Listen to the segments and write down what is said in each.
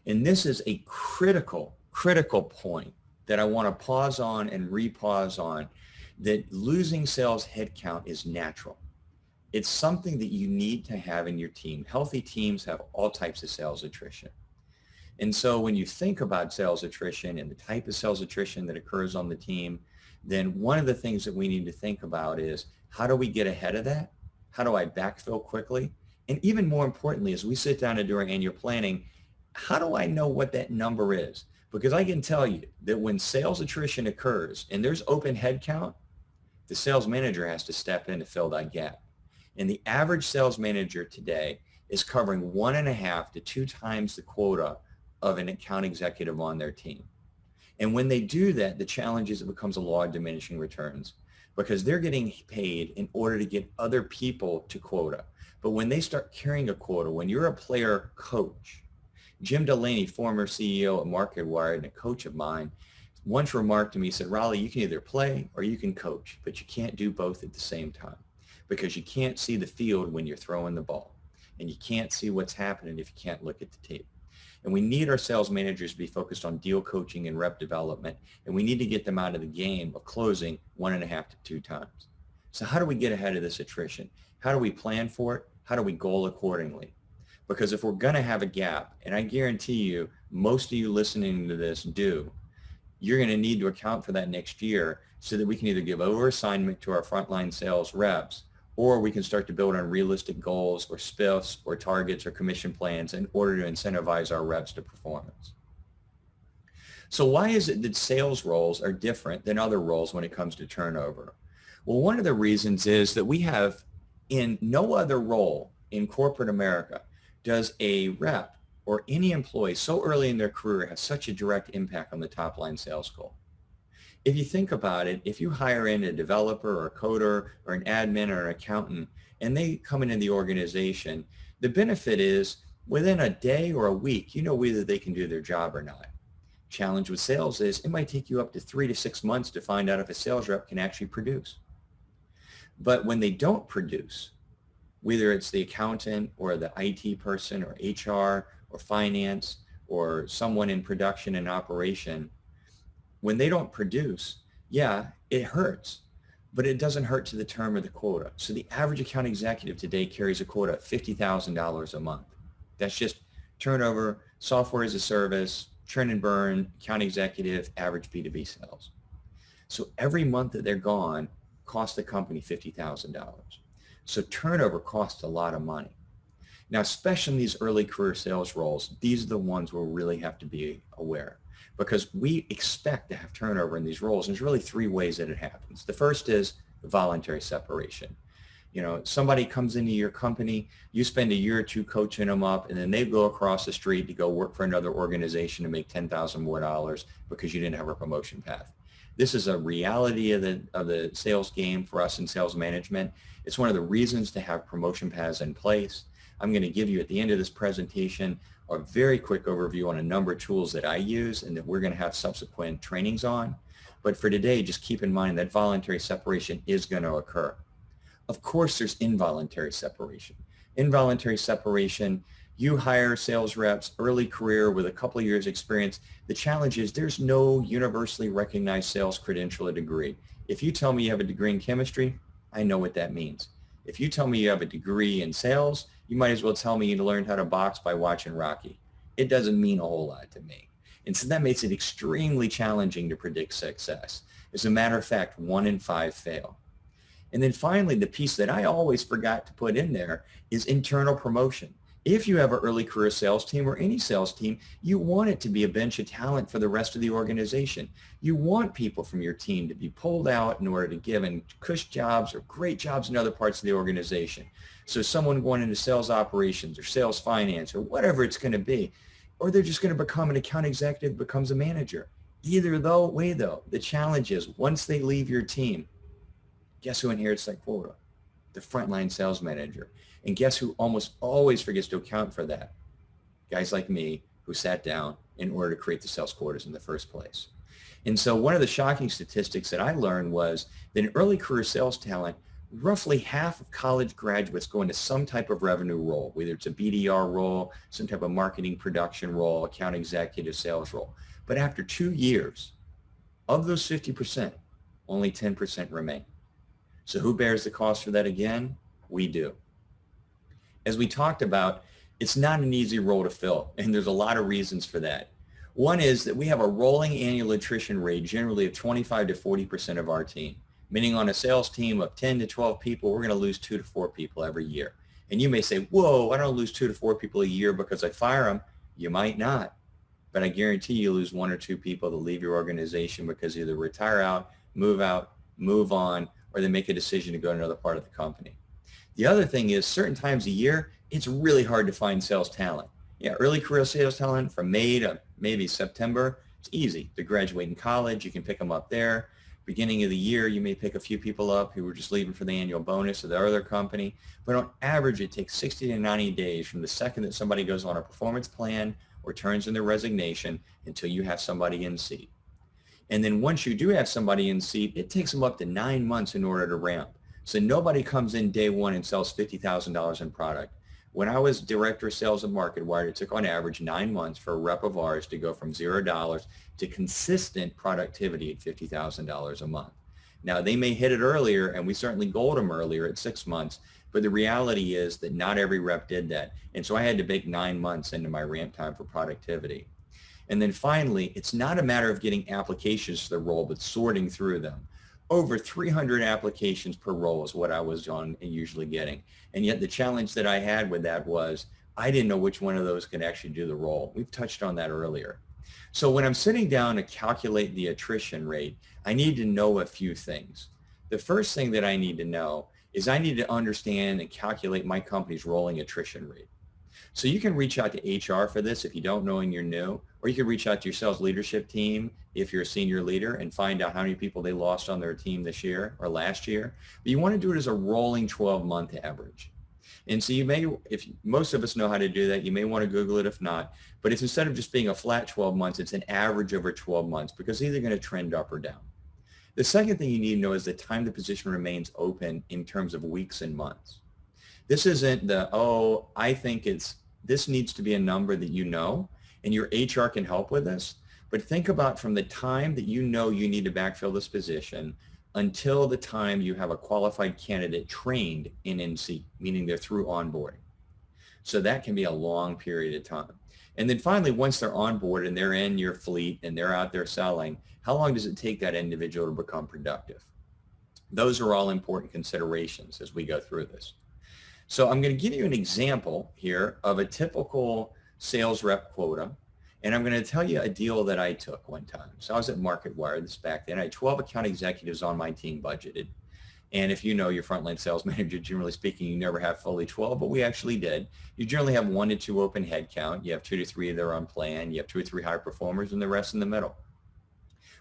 And this is a critical point that I want to pause on and repause on, that losing sales headcount is natural. It's something that you need to have in your team. Healthy teams have all types of sales attrition. And so when you think about sales attrition and the type of sales attrition that occurs on the team, then one of the things that we need to think about is, how do we get ahead of that? How do I backfill quickly? And even more importantly, as we sit down and do our annual planning, how do I know what that number is? Because I can tell you that when sales attrition occurs and there's open headcount, the sales manager has to step in to fill that gap. And the average sales manager today is covering 1.5 to 2 times the quota of an account executive on their team. And when they do that, the challenge is it becomes a law of diminishing returns, because they're getting paid in order to get other people to quota. But when they start carrying a quota, when you're a player coach, Jim Delaney, former CEO at MarketWire and a coach of mine, once remarked to me, he said, Raleigh, you can either play or you can coach, but you can't do both at the same time, because you can't see the field when you're throwing the ball, and you can't see what's happening if you can't look at the tape. And we need our sales managers to be focused on deal coaching and rep development, and we need to get them out of the game of closing 1.5 to 2 times. So how do we get ahead of this attrition? How do we plan for it? How do we goal accordingly? Because if we're going to have a gap, and I guarantee you, most of you listening to this do, you're going to need to account for that next year, so that we can either give over assignment to our frontline sales reps, or we can start to build on realistic goals or spiffs or targets or commission plans in order to incentivize our reps to performance. So why is it that sales roles are different than other roles when it comes to turnover? Well, one of the reasons is that we have, in no other role in corporate America does a rep or any employee so early in their career have such a direct impact on the top line sales goal. If you think about it, if you hire in a developer or a coder or an admin or an accountant, and they come into the organization, the benefit is within a day or a week, you know whether they can do their job or not. Challenge with sales is it might take you up to 3 to 6 months to find out if a sales rep can actually produce. But when they don't produce, whether it's the accountant or the IT person or HR or finance or someone in production and operation, when they don't produce, yeah, it hurts, but it doesn't hurt to the term of the quota. So the average account executive today carries a quota of $50,000 a month. That's just turnover, software as a service, churn and burn, account executive, average B2B sales. So every month that they're gone costs the company $50,000. So turnover costs a lot of money. Now, especially in these early career sales roles, these are the ones where we really have to be aware, because we expect to have turnover in these roles. And there's really 3 ways that it happens. The first is voluntary separation. You know, somebody comes into your company, you spend a year or 2 coaching them up, and then they go across the street to go work for another organization to make $10,000 more because you didn't have a promotion path. This is a reality of the sales game for us in sales management. It's one of the reasons to have promotion paths in place. I'm going to give you at the end of this presentation a very quick overview on a number of tools that I use and that we're going to have subsequent trainings on. But for today, just keep in mind that voluntary separation is going to occur. Of course, there's involuntary separation. Involuntary separation, you hire sales reps, early career with a couple of years experience. The challenge is there's no universally recognized sales credential or degree. If you tell me you have a degree in chemistry, I know what that means. If you tell me you have a degree in sales, you might as well tell me you learned how to box by watching Rocky. It doesn't mean a whole lot to me. And so that makes it extremely challenging to predict success. As a matter of fact, 1 in 5 fail. And then finally, the piece that I always forgot to put in there is internal promotion. If you have an early career sales team or any sales team, you want it to be a bench of talent for the rest of the organization. You want people from your team to be pulled out in order to give in cush jobs or great jobs in other parts of the organization. So someone going into sales operations or sales finance or whatever it's going to be, or they're just going to become an account executive, becomes a manager. Either way though, the challenge is once they leave your team, guess who inherits that quota? The frontline sales manager. And guess who almost always forgets to account for that? Guys like me who sat down in order to create the sales quotas in the first place. And so one of the shocking statistics that I learned was that in early career sales talent, roughly half of college graduates go into some type of revenue role, whether it's a BDR role, some type of marketing production role, account executive sales role. But after 2 years, of those 50%, only 10% remain. So who bears the cost for that again? We do. As we talked about, it's not an easy role to fill, and there's a lot of reasons for that. One is that we have a rolling annual attrition rate generally of 25 to 40% of our team, meaning on a sales team of 10 to 12 people, we're going to lose 2 to 4 people every year. And you may say, whoa, I don't lose 2 to 4 people a year because I fire them. You might not, but I guarantee you lose 1 or 2 people to leave your organization because either retire out, move on, or they make a decision to go to another part of the company. The other thing is certain times a year, it's really hard to find sales talent. Yeah, early career sales talent from May to maybe September, it's easy. They're graduating college, you can pick them up there. Beginning of the year, you may pick a few people up who were just leaving for the annual bonus of their other company. But on average, it takes 60 to 90 days from the second that somebody goes on a performance plan or turns in their resignation until you have somebody in seat. And then once you do have somebody in seat, it takes them up to 9 months in order to ramp. So nobody comes in day one and sells $50,000 in product. When I was director of sales at MarketWire, it took on average 9 months for a rep of ours to go from $0 to consistent productivity at $50,000 a month. Now, they may hit it earlier, and we certainly goaled them earlier at 6 months, but the reality is that not every rep did that. And so I had to bake 9 months into my ramp time for productivity. And then finally, it's not a matter of getting applications to the role, but sorting through them. Over 300 applications per role is what I was on and usually getting. And yet the challenge that I had with that was I didn't know which one of those could actually do the role. We've touched on that earlier. So when I'm sitting down to calculate the attrition rate, I need to know a few things. The first thing that I need to know is I need to understand and calculate my company's rolling attrition rate. So you can reach out to HR for this if you don't know and you're new, or you can reach out to your sales leadership team if you're a senior leader and find out how many people they lost on their team this year or last year. But you want to do it as a rolling 12-month average. And so you may, if most of us know how to do that, you may want to Google it if not, but it's instead of just being a flat 12 months, it's an average over 12 months because it's either going to trend up or down. The second thing you need to know is the time the position remains open in terms of weeks and months. This isn't the, oh, I think this needs to be a number that you know, and your HR can help with this. But think about from the time that you know you need to backfill this position until the time you have a qualified candidate trained in NC, meaning they're through onboarding. So that can be a long period of time. And then finally, once they're on board and they're in your fleet and they're out there selling, how long does it take that individual to become productive? Those are all important considerations as we go through this. So I'm going to give you an example here of a typical sales rep quota, and I'm going to tell you a deal that I took one time. So I was at MarketWire, this back then. I had 12 account executives on my team budgeted. And if you know your frontline sales manager, generally speaking, you never have fully 12, but we actually did. You generally have 1 to 2 open headcount. You have 2 to 3 that are on plan. You have 2 or 3 high performers and the rest in the middle.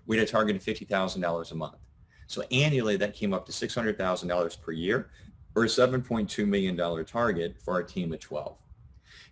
We had a target of $50,000 a month. So annually, that came up to $600,000 per year, or a $7.2 million target for our team of 12.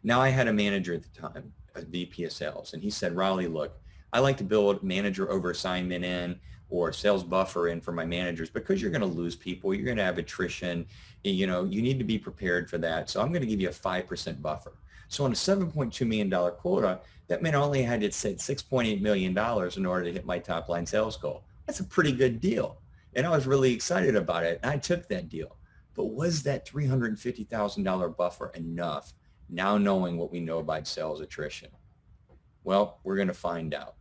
Now I had a manager at the time, a VP of sales, and he said, Raleigh, look, I like to build manager over assignment in or sales buffer in for my managers because you're going to lose people. You're going to have attrition. You know, you need to be prepared for that. So I'm going to give you a 5% buffer. So on a $7.2 million quota, that meant I only had to set $6.8 million in order to hit my top line sales goal. That's a pretty good deal. And I was really excited about it. I took that deal. But was that $350,000 buffer enough now knowing what we know about sales attrition? Well, we're going to find out.